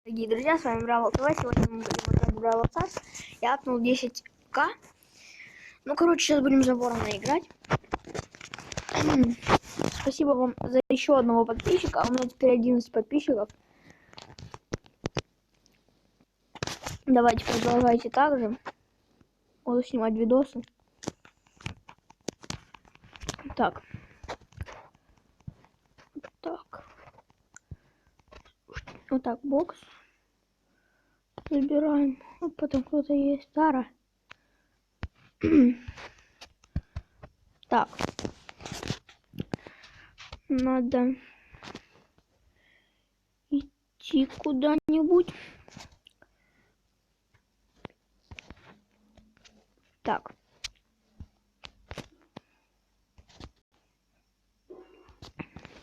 Дорогие друзья, с вами Бравл ТВ. Сегодня мы будем играть в Бравл Старс. Я апнул 10к. Ну, короче, сейчас будем за ворона играть. Спасибо вам за еще одного подписчика. У меня теперь 11 подписчиков. Давайте продолжайте так же. Буду снимать видосы. Так. Так. Вот так, бокс. Забираем. Вот потом кто-то есть. Тара. Так. Надо идти куда-нибудь. Так.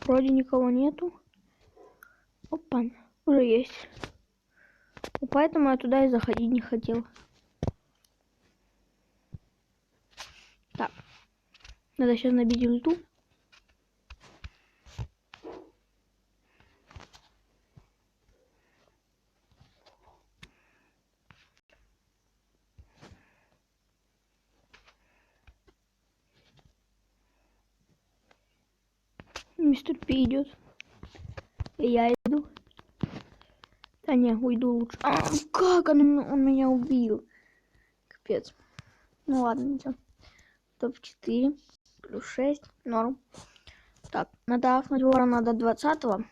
Вроде никого нету. Опа, уже есть. И поэтому я туда и заходить не хотел. Так. Надо сейчас набить ульту. Мистер Пи идет. И я иду. Да не, уйду лучше. Как он меня убил? Капец. Ну ладно, ничего. Топ-4 плюс 6. Норм. Так, надо афнуть ворона до 20-го.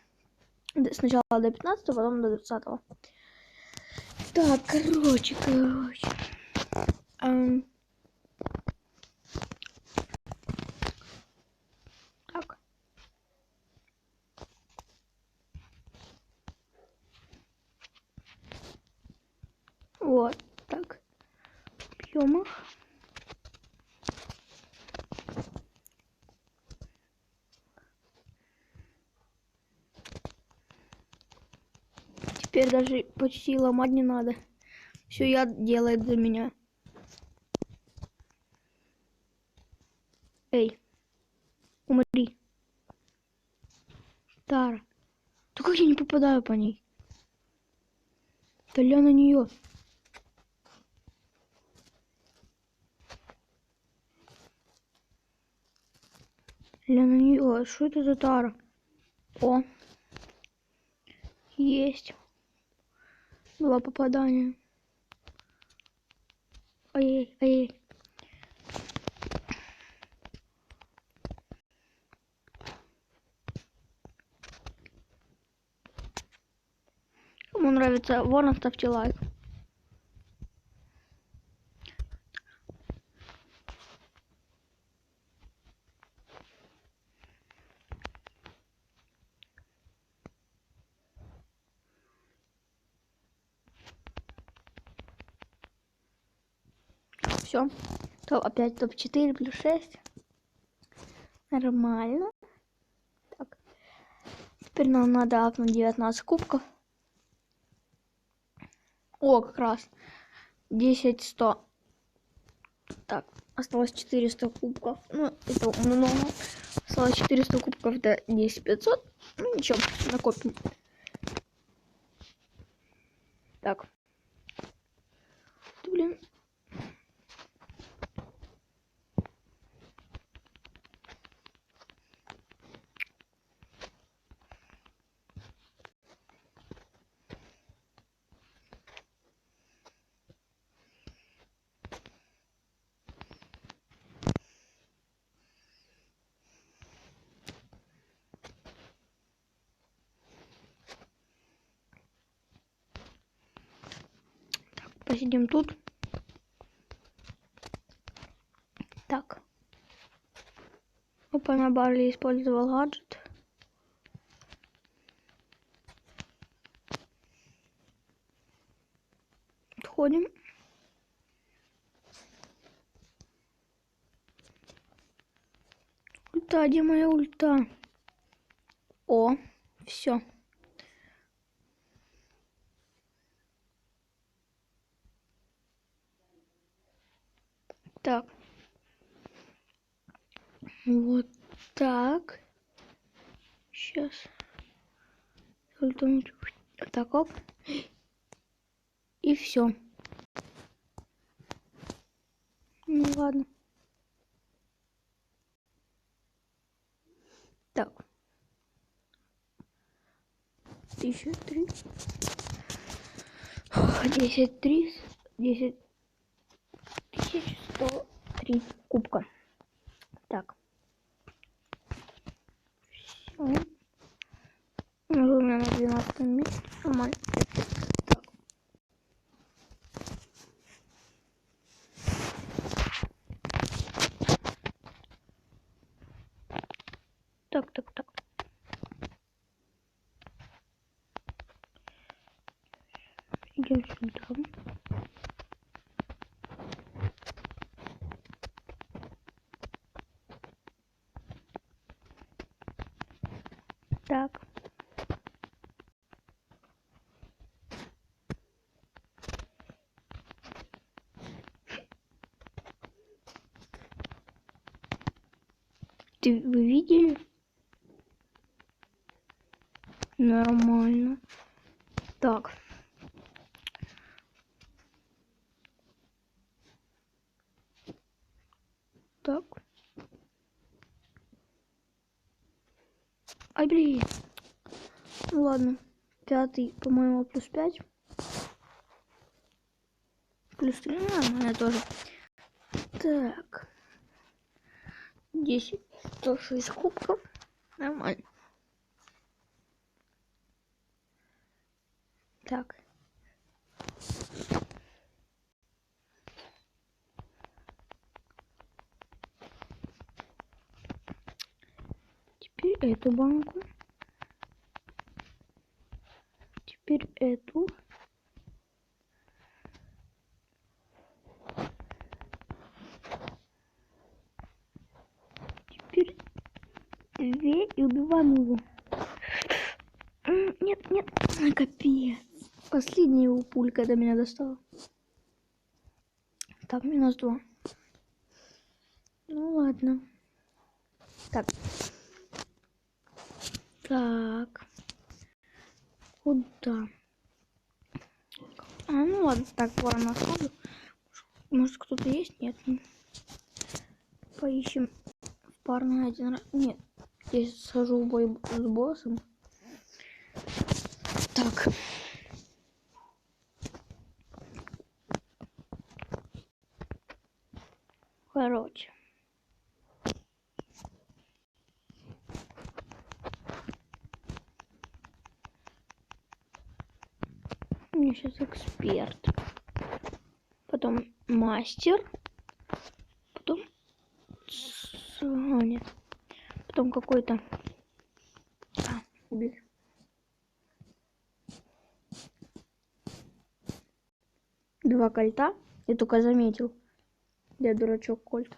Сначала до 15-го, потом до 20-го. Так, короче. Так. Вот так. Бьем их. Теперь даже почти ломать не надо. Все яд делает за меня. Эй, умри. Тара. Да как я не попадаю по ней? Да ля на нее. Ля на нее. Что это за Тара? О. Есть. Два попадания. Ай-яй, ай-яй. Кому нравится ворон, ставьте лайк. Все. Опять топ-4 плюс 6. Нормально. Так. Теперь нам надо апнуть 19 кубков. О, как раз. 10-100. Так, осталось 400 кубков. Ну, это много. Осталось 400 кубков до 10-500. Ну, ничего, накопим. Так. Блин. Посидим тут. Так. Опа, на Барли использовал гаджет. Отходим. Ульта, где моя ульта? О, все. Так. Вот так. Сейчас. Так, оп. И все. Ну ладно. Так. 1003. 10 10103 кубка. Так. Все. У меня на 12 месте. Нормально. Так. Так. Идем сюда. Так. Вы видели? Нормально. Так. Так. Ай, блин. Ну ладно. 5, по-моему, плюс 5. Плюс 3, нормально тоже. Так. 10, 106 кубков. Нормально. Так. Теперь эту банку. Теперь эту. Теперь 2 и убиваем его. Нет, нет. Капец. Последняя его пулька до меня достала. Так, минус 2. Ну ладно. Так. Так. Куда? Ну ладно, так, ворона сразу. Может кто-то есть? Нет. Поищем в парный один раз. Нет. Здесь схожу в бой с боссом. Так. Короче. У меня сейчас эксперт. Потом мастер. Потом... Нет. Потом какой-то... убили. Два кольта. Я только заметил. Я дурачок кольт.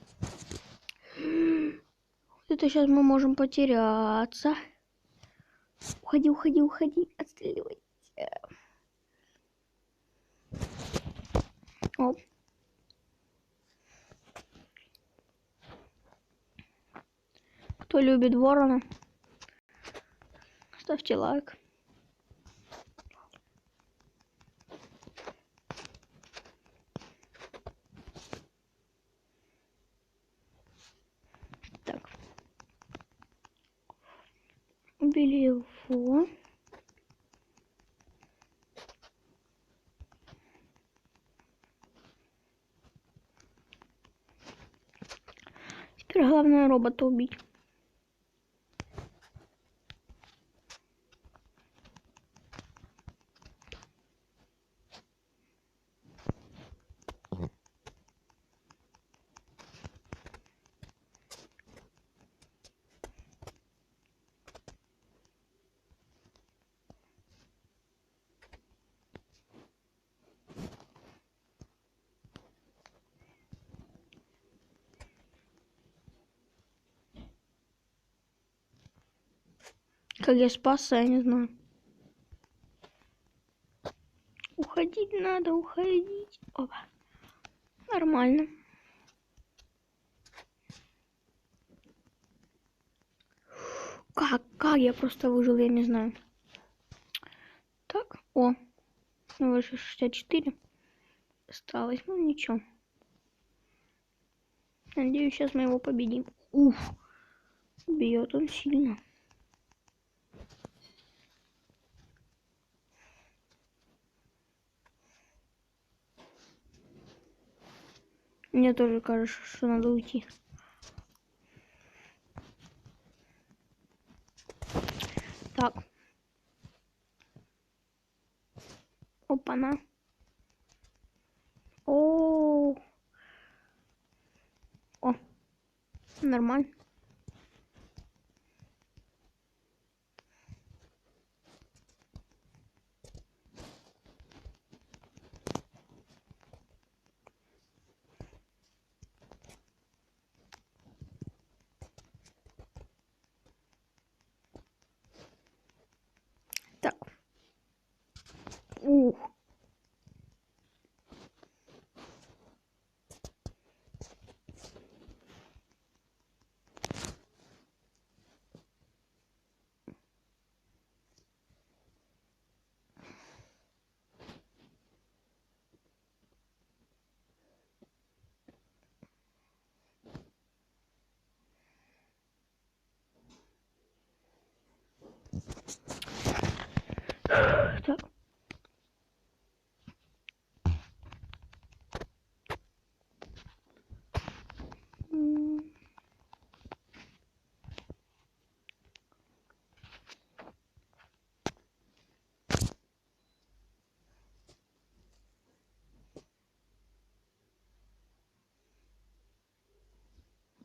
Это сейчас мы можем потеряться. Уходи, уходи, уходи. Отстреливай. Оп. Кто любит ворона, ставьте лайк. Так. Убили его. Теперь главное робота убить. Как я спасся, я не знаю. Уходить надо, уходить. Опа. Нормально. Как я просто выжил, я не знаю. Так. О, ну уже 64 осталось. Ну ничего. Надеюсь, сейчас мы его победим. Уф, бьет он сильно. Мне тоже кажется, что надо уйти. Так. Опа-на. О, нормально. Так. Ух. Так.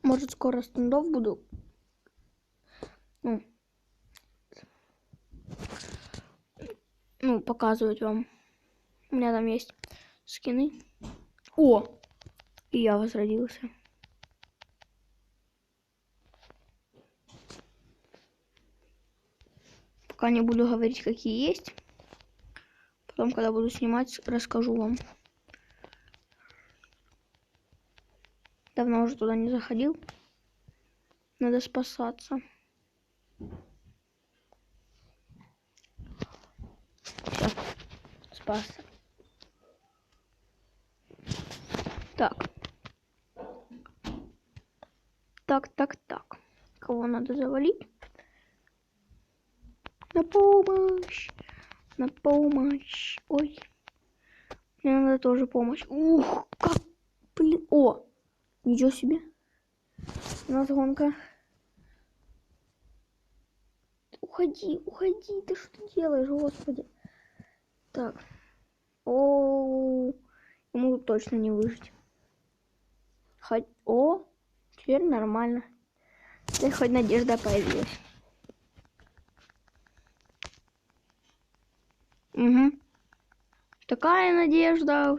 Может, скоро стендов буду. Ну, показывать вам. У меня там есть скины. О! И я возродился. Пока не буду говорить, какие есть. Потом, когда буду снимать, расскажу вам. Давно уже туда не заходил. Надо спасаться. Все. Спасся. Так. Так. Кого надо завалить? На помощь. На помощь. Ой. Мне надо тоже помощь. Ух, как, блин. О, ничего себе. У нас гонка. Уходи. Ты что делаешь, господи? Так. О, ему точно не выжить. О, теперь нормально. Теперь хоть надежда появилась. Угу. Такая надежда.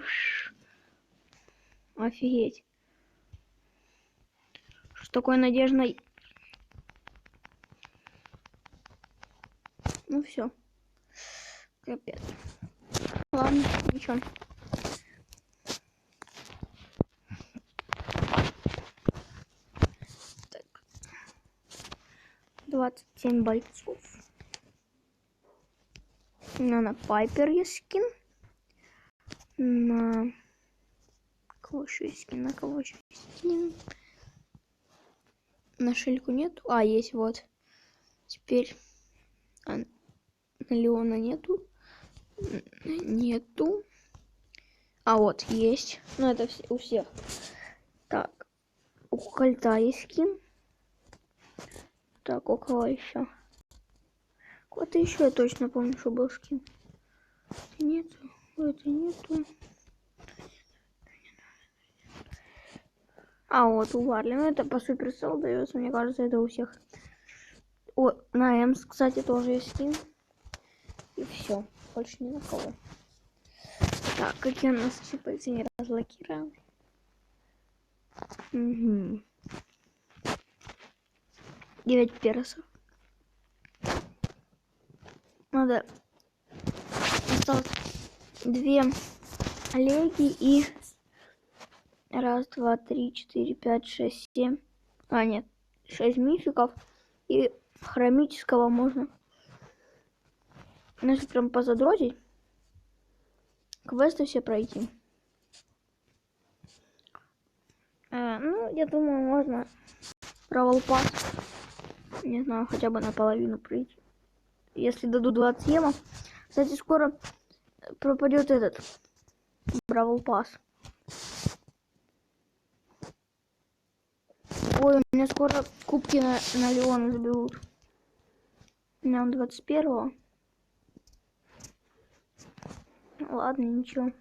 Офигеть. Что такое надежной? Ну все. Капец. Ладно, ничего. Так. 27 бойцов. На Пайпер есть скин. На кого еще есть скин? На кого еще есть скин? На Шельку нет. А, есть вот. Теперь на Леона нету. Нету. А вот есть. Ну это у всех. Так. У Кольта есть скин. Так, у кого еще? Вот еще я точно помню, что был скин. Нету. Это нету. А вот у Варли. Ну это по суперсел дается. Мне кажется, это у всех. О, на Эмс, кстати, тоже есть скин. И все. Больше ни на кого. Так, какие у нас чипы не разблокированы. Угу. 9 персов. Надо осталось 2 Олеги и 1, 2, 3, 4, 5, 6, 7. А, нет. 6 мификов. И хромического можно. Ну, если прям позадротить. квесты все пройти. Ну, я думаю, можно Бравл Пасс. Не знаю, хотя бы наполовину пройти. Если дадут 20 евро. Кстати, скоро пропадет этот Бравл Пасс. Ой, у меня скоро кубки на Леона заберут. У меня он 21-го. Ладно, ничего.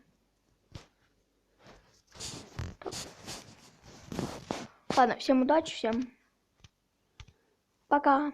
Ладно, всем удачи, всем пока.